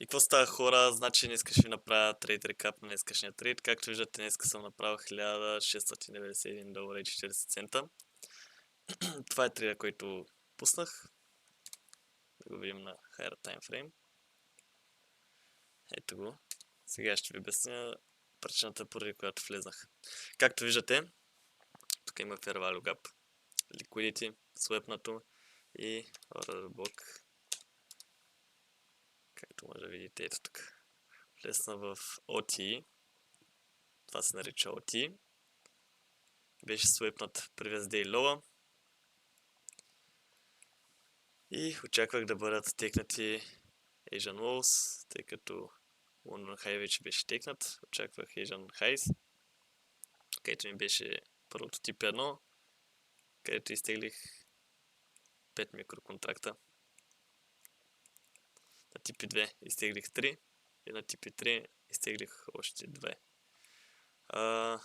И какво става, хора? Значи днес ще ви направя трейд рекап на днескашния трейд. Както виждате, днес съм направил $1691 и 40 цента. Това е трейда, който пуснах. Да го видим на higher time frame. Ето го. Сега ще ви обясня причината, поради която влезнах. Както виждате, тук има Fair Value Gap, Liquidity, свепнато и Order Block. Както може да видите, ето тук. Влезна в OT. Това се нарича OT. Беше свепнат previous day low. И очаквах да бъдат текнати Asian Walls, тъй като London High вече беше текнат. Очаквах Asian Highs, където ми беше първото тип 1, където изтеглих 5 микроконтракта. На типи 2 изтеглих 3 и на типи 3 изтеглих още 2.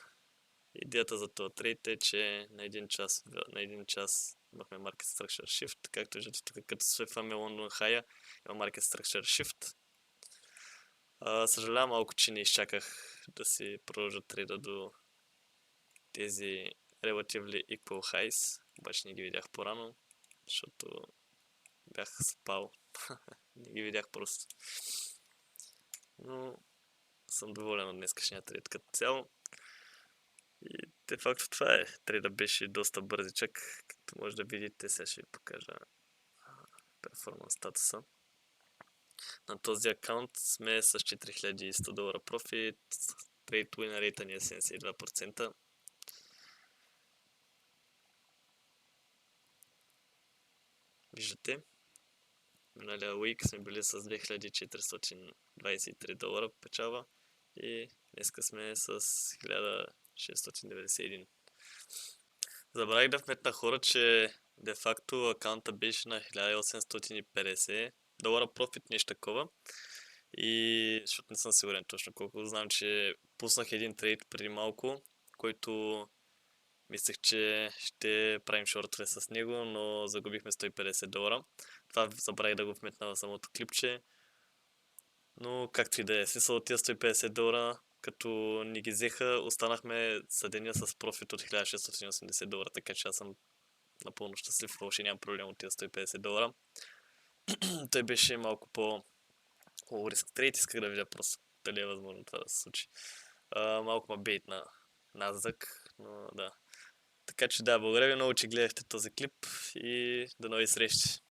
Идеята за този трейд е, че на един час имахме Market Structure Shift. Както виждате тук, като свефваме London High, има Market Structure Shift. Съжалявам малко, че не изчаках да си продължа трейда до тези Relatively Equal Highs. Обаче не ги видях по-рано, защото бях спал. Не ги видях просто. Но съм доволен от днескашния трейд като цяло. И де факто това е. Трейда беше доста бързичък. Както може да видите, сега ще ви покажа перформанс статуса. На този акаунт сме с $4100 профит. Трейд win рейта ни е 72%. Виждате, миналия уик сме били с $2423 печалба и днеска сме с 1691. Забравих да вметна, хора, че де факто акаунта беше на $1850 профит, нещо такова. И защото не съм сигурен точно колко. Знам, че пуснах един трейд преди малко, който мислех, че ще правим шортове с него, но загубихме $150. Това забравих да го вметна в самото клипче. Но както и да е, смисъл от тия $150, като ни ги взеха, останахме за деня с профит от $1680, така че аз съм напълно щастлив, въобще нямам проблем от тия $150. Той беше малко по риск трейд, исках да видя просто дали е възможно това да се случи. Малко ма бейт на Nasdaq, но да. Така че да, благодаря ви много, че гледахте този клип и до нови срещи!